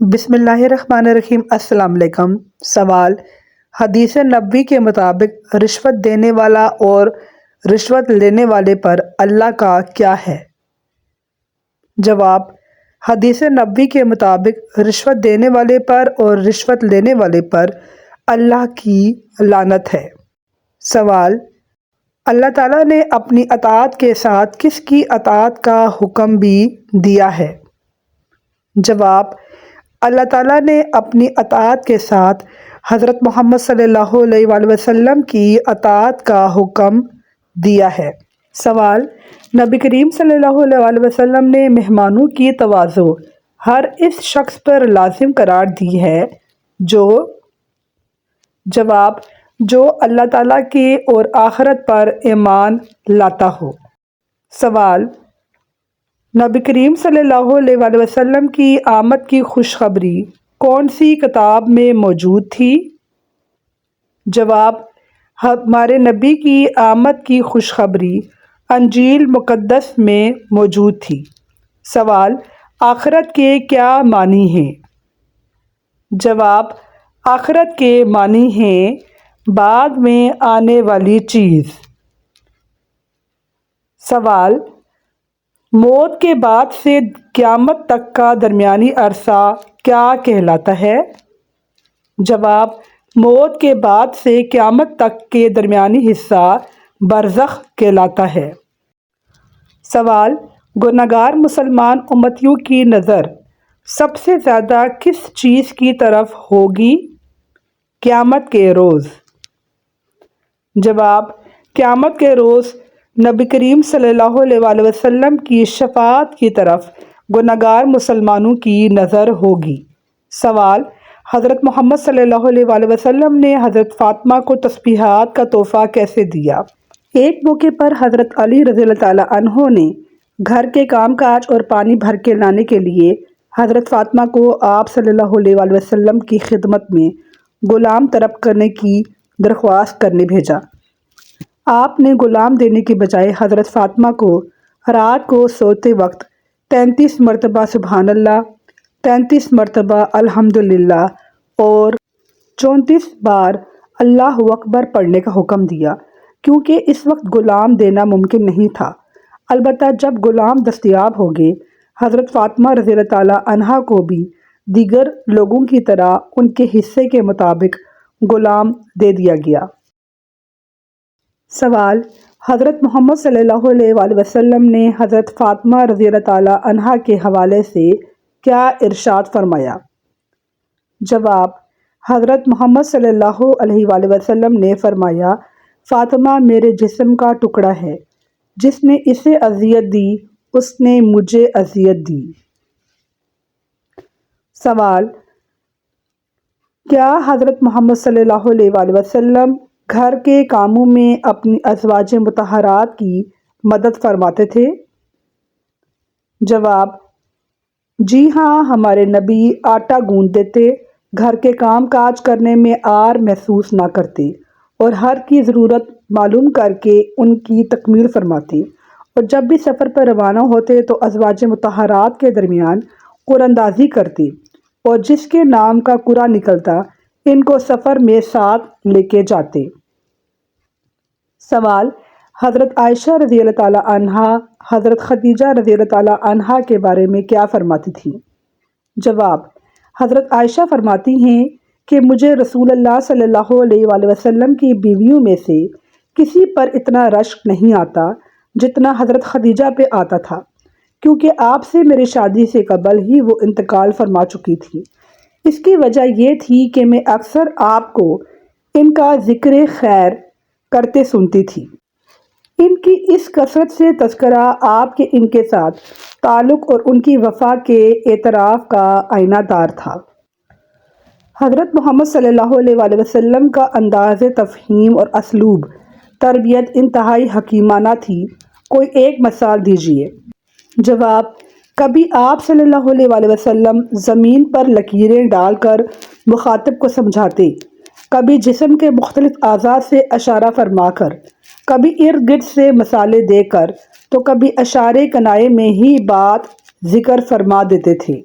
بسم اللہ الرحمن الرحیم۔ السلام علیکم۔ سوال: حدیث نبوی کے مطابق رشوت دینے والا اور رشوت لینے والے پر اللہ کا کیا ہے؟ جواب: حدیث نبوی کے مطابق رشوت دینے والے پر اور رشوت لینے والے پر اللہ کی لعنت ہے۔ سوال: اللہ تعالیٰ نے اپنی اطاعت کے ساتھ کس کی اطاعت کا حکم بھی دیا ہے؟ جواب: اللہ تعالیٰ نے اپنی اطاعت کے ساتھ حضرت محمد صلی اللہ علیہ وآلہ وسلم کی اطاعت کا حکم دیا ہے۔ سوال: نبی کریم صلی اللہ علیہ وآلہ وسلم نے مہمانوں کی تواضع ہر اس شخص پر لازم قرار دی ہے جو جواب: جو اللہ تعالیٰ کے اور آخرت پر ایمان لاتا ہو۔ سوال: نبی کریم صلی اللہ علیہ وآلہ وسلم کی آمد کی خوشخبری کون سی کتاب میں موجود تھی؟ جواب: ہمارے نبی کی آمد کی خوشخبری انجیل مقدس میں موجود تھی۔ سوال: آخرت کے کیا معنی ہیں؟ جواب: آخرت کے معنی ہیں بعد میں آنے والی چیز۔ سوال: موت کے بعد سے قیامت تک کا درمیانی عرصہ کیا کہلاتا ہے؟ جواب: موت کے بعد سے قیامت تک کے درمیانی حصہ برزخ کہلاتا ہے۔ سوال: گنہگار مسلمان امتیوں کی نظر سب سے زیادہ کس چیز کی طرف ہوگی قیامت کے روز؟ جواب: قیامت کے روز نبی کریم صلی اللہ علیہ وآلہ وسلم کی شفاعت کی طرف گنہگار مسلمانوں کی نظر ہوگی۔ سوال: حضرت محمد صلی اللہ علیہ وآلہ وسلم نے حضرت فاطمہ کو تسبیحات کا تحفہ کیسے دیا؟ ایک موقع پر حضرت علی رضی اللہ تعالیٰ عنہ نے گھر کے کام کاج اور پانی بھر کے لانے کے لیے حضرت فاطمہ کو آپ صلی اللہ علیہ وآلہ وسلم کی خدمت میں غلام طلب کرنے کی درخواست کرنے بھیجا۔ آپ نے غلام دینے کی بجائے حضرت فاطمہ کو رات کو سوتے وقت 33 مرتبہ سبحان اللہ، 33 مرتبہ الحمدللہ اور 34 بار اللہ اکبر پڑھنے کا حکم دیا، کیونکہ اس وقت غلام دینا ممکن نہیں تھا۔ البتہ جب غلام دستیاب ہو گئے، حضرت فاطمہ رضی اللہ تعالیٰ عنہا کو بھی دیگر لوگوں کی طرح ان کے حصے کے مطابق غلام دے دیا گیا۔ سوال: حضرت محمد صلی اللہ علیہ وآلہ وسلم نے حضرت فاطمہ رضی اللہ تعالیٰ عنہا کے حوالے سے کیا ارشاد فرمایا؟ جواب: حضرت محمد صلی اللہ علیہ وآلہ وسلم نے فرمایا، فاطمہ میرے جسم کا ٹکڑا ہے، جس نے اسے اذیت دی اس نے مجھے اذیت دی۔ سوال: کیا حضرت محمد صلی اللہ علیہ وآلہ وسلم گھر کے کاموں میں اپنی ازواج مطہرات کی مدد فرماتے تھے؟ جواب: جی ہاں، ہمارے نبی آٹا گوندھ دیتے، گھر کے کام کاج کرنے میں عار محسوس نہ کرتے اور ہر کی ضرورت معلوم کر کے ان کی تکمیل فرماتے، اور جب بھی سفر پر روانہ ہوتے تو ازواج مطہرات کے درمیان قراندازی کرتے، اور جس کے نام کا قرا نکلتا ان کو سفر میں ساتھ لے کے جاتے۔ سوال: حضرت عائشہ رضی اللہ تعالیٰ عنہا حضرت خدیجہ رضی اللہ تعالیٰ عنہا کے بارے میں کیا فرماتی تھیں؟ جواب: حضرت عائشہ فرماتی ہیں کہ مجھے رسول اللہ صلی اللہ علیہ وآلہ وسلم کی بیویوں میں سے کسی پر اتنا رشک نہیں آتا جتنا حضرت خدیجہ پہ آتا تھا، کیونکہ آپ سے میری شادی سے قبل ہی وہ انتقال فرما چکی تھی۔ اس کی وجہ یہ تھی کہ میں اکثر آپ کو ان کا ذکر خیر کرتے سنتی تھی۔ ان کی اس کثرت سے تذکرہ آپ کے ان کے ساتھ تعلق اور ان کی وفا کے اعتراف کا آئینہ دار تھا۔ حضرت محمد صلی اللہ علیہ وآلہ وسلم کا انداز تفہیم اور اسلوب تربیت انتہائی حکیمانہ تھی، کوئی ایک مثال دیجیے۔ جواب: کبھی آپ صلی اللہ علیہ وآلہ وسلم زمین پر لکیریں ڈال کر مخاطب کو سمجھاتے، کبھی جسم کے مختلف اعضاء سے اشارہ فرما کر، کبھی ارد گرد سے مثالیں دے کر، تو کبھی اشارے کنائے میں ہی بات ذکر فرما دیتے تھے۔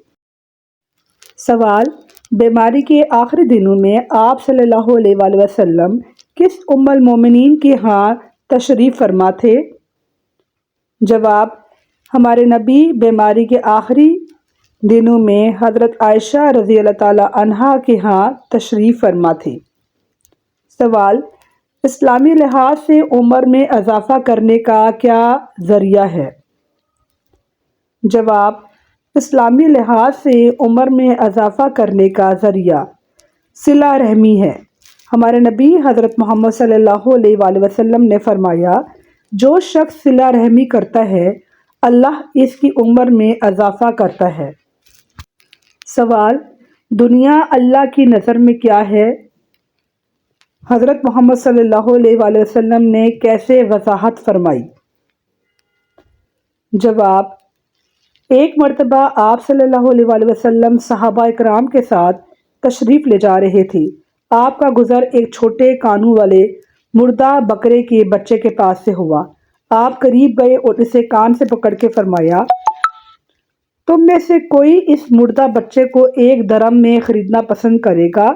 سوال: بیماری کے آخری دنوں میں آپ صلی اللہ علیہ وآلہ وسلم کس ام المومنین کے ہاں تشریف فرما تھے؟ جواب: ہمارے نبی بیماری کے آخری دنوں میں حضرت عائشہ رضی اللہ تعالی عنہا کے ہاں تشریف فرما تھے۔ سوال: اسلامی لحاظ سے عمر میں اضافہ کرنے کا کیا ذریعہ ہے؟ جواب: اسلامی لحاظ سے عمر میں اضافہ کرنے کا ذریعہ صلہ رحمی ہے۔ ہمارے نبی حضرت محمد صلی اللہ علیہ وآلہ وسلم نے فرمایا، جو شخص صلہ رحمی کرتا ہے اللہ اس کی عمر میں اضافہ کرتا ہے۔ سوال: دنیا اللہ کی نظر میں کیا ہے؟ حضرت محمد صلی اللہ علیہ وآلہ وسلم نے کیسے وضاحت فرمائی؟ جواب: ایک مرتبہ آپ صلی اللہ علیہ وآلہ وسلم صحابہ کرام کے ساتھ تشریف لے جا رہے تھے۔ آپ کا گزر ایک چھوٹے کانوں والے مردہ بکرے کے بچے کے پاس سے ہوا۔ آپ قریب گئے اور اسے کان سے پکڑ کے فرمایا، تم میں سے کوئی اس مردہ بچے کو ایک درہم میں خریدنا پسند کرے گا؟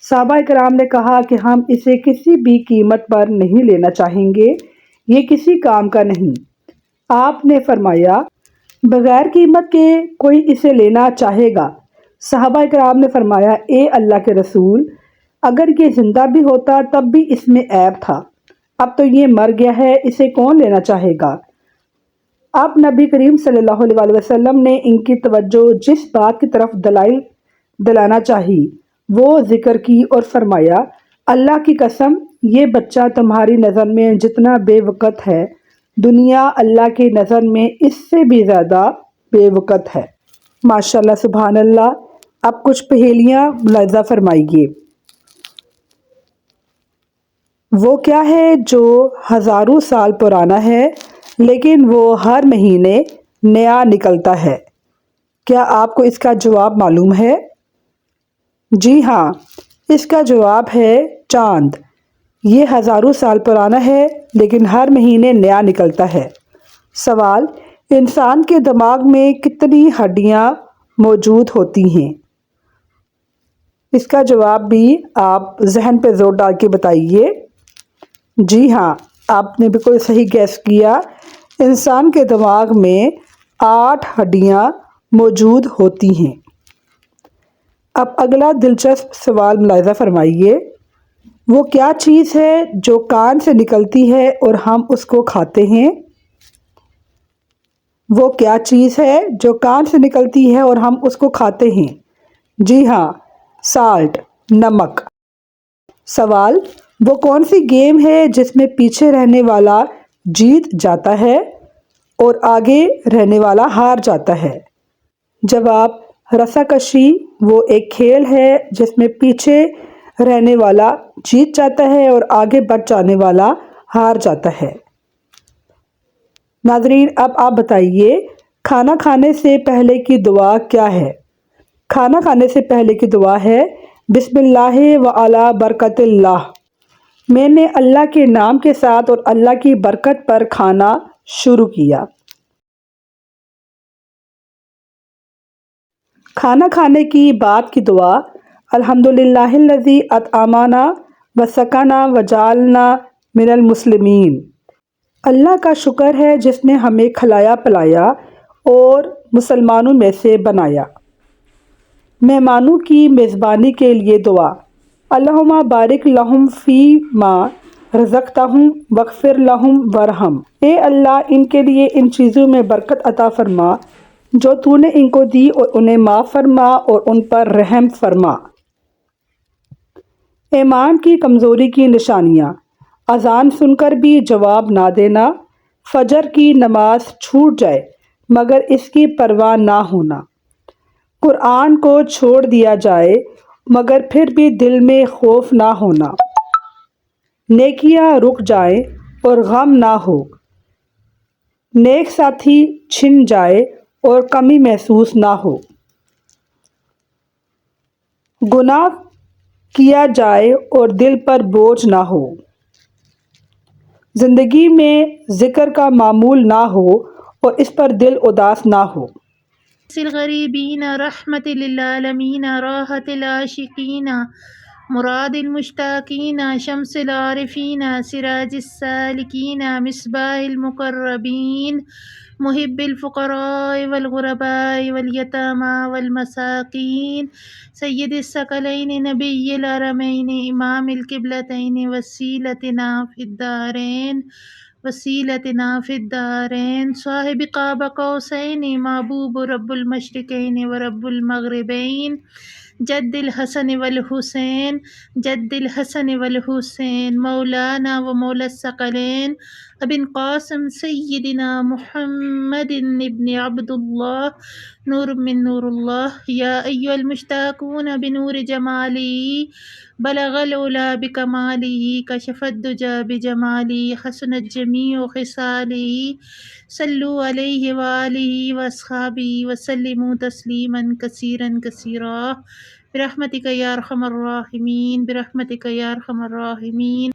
صحابہ کرام نے کہا کہ ہم اسے کسی بھی قیمت پر نہیں لینا چاہیں گے، یہ کسی کام کا نہیں۔ آپ نے فرمایا، بغیر قیمت کے کوئی اسے لینا چاہے گا؟ صحابہ کرام نے فرمایا، اے اللہ کے رسول، اگر یہ زندہ بھی ہوتا تب بھی اس میں عیب تھا، اب تو یہ مر گیا ہے، اسے کون لینا چاہے گا؟ اب نبی کریم صلی اللہ علیہ وآلہ وسلم نے ان کی توجہ جس بات کی طرف دلانا چاہی وہ ذکر کی اور فرمایا، اللہ کی قسم، یہ بچہ تمہاری نظر میں جتنا بے وقت ہے، دنیا اللہ کی نظر میں اس سے بھی زیادہ بے وقت ہے۔ ماشاءاللہ، سبحان اللہ۔ اب کچھ پہیلیاں ملاحظہ فرمائیے۔ وہ کیا ہے جو ہزاروں سال پرانا ہے لیکن وہ ہر مہینے نیا نکلتا ہے؟ کیا آپ کو اس کا جواب معلوم ہے؟ جی ہاں، اس کا جواب ہے چاند۔ یہ ہزاروں سال پرانا ہے لیکن ہر مہینے نیا نکلتا ہے۔ سوال: انسان کے دماغ میں کتنی ہڈیاں موجود ہوتی ہیں؟ اس کا جواب بھی آپ ذہن پہ زور ڈال کے بتائیے۔ جی ہاں، آپ نے بالکل صحیح گیس کیا۔ انسان کے دماغ میں 8 ہڈیاں موجود ہوتی ہیں۔ اب اگلا دلچسپ سوال ملاحظہ فرمائیے۔ وہ کیا چیز ہے جو کان سے نکلتی ہے اور ہم اس کو کھاتے ہیں؟ وہ کیا چیز ہے جو کان سے نکلتی ہے اور ہم اس کو کھاتے ہیں؟ جی ہاں، سالٹ، نمک۔ سوال: وہ کون سی گیم ہے جس میں پیچھے رہنے والا جیت جاتا ہے اور آگے رہنے والا ہار جاتا ہے؟ جواب: رسا کشی۔ وہ ایک کھیل ہے جس میں پیچھے رہنے والا جیت جاتا ہے اور آگے بڑھ جانے والا ہار جاتا ہے۔ ناظرین، اب آپ بتائیے، کھانا کھانے سے پہلے کی دعا کیا ہے؟ کھانا کھانے سے پہلے کی دعا ہے، بسم اللہ وعلی برکت اللہ۔ میں نے اللہ کے نام کے ساتھ اور اللہ کی برکت پر کھانا شروع کیا۔ کھانا کھانے کی بعد کی دعا، الحمدللہ الذی اطعمنا وسقانا وجعلنا من المسلمین۔ اللہ کا شکر ہے جس نے ہمیں کھلایا پلایا اور مسلمانوں میں سے بنایا۔ مہمانوں کی میزبانی کے لیے دعا، اللہم بارک لہم فی ما رزقتہم واغفر لہم وارحم۔ اے اللہ، ان کے لیے ان چیزوں میں برکت عطا فرما جو تو نے ان کو دی اور انہیں معاف فرما اور ان پر رحم فرما۔ ایمان کی کمزوری کی نشانیاں، اذان سن کر بھی جواب نہ دینا، فجر کی نماز چھوٹ جائے مگر اس کی پرواہ نہ ہونا، قرآن کو چھوڑ دیا جائے مگر پھر بھی دل میں خوف نہ ہونا، نیکیاں رک جائیں اور غم نہ ہو، نیک ساتھی چھن جائے اور کمی محسوس نہ ہو، گناہ کیا جائے اور دل پر بوجھ نہ ہو، زندگی میں ذکر کا معمول نہ ہو اور اس پر دل اداس نہ ہو۔ الغریبین رحمت للعالمین راحت العاشقین مراد المشتاقین شمس العارفین سراج السالکین مصباح المقربین محب الفقراء والغرباء والیتامى والمساکین سید الثقلین نبی الحرمین امام القبلتین وسیلتنا فی الدارین صاحب قاب قوسین محبوب رب المشرقین ورب المغربین جد الحسن والحسین مولانا و مولا الثقلین ابن القاسم سیدنا محمد ابن عبد اللہ نور من نور اللہ یا ایها المشتاقون بنور جمالی بلغ العلا بکمالی کشف الدجى بجمالی حسنت جمیع خصالی صلو علیہ وآلہ واصحابہ وسلموا تسلیما کثیرا کثیرا برحمتک یا ارحم الراحمین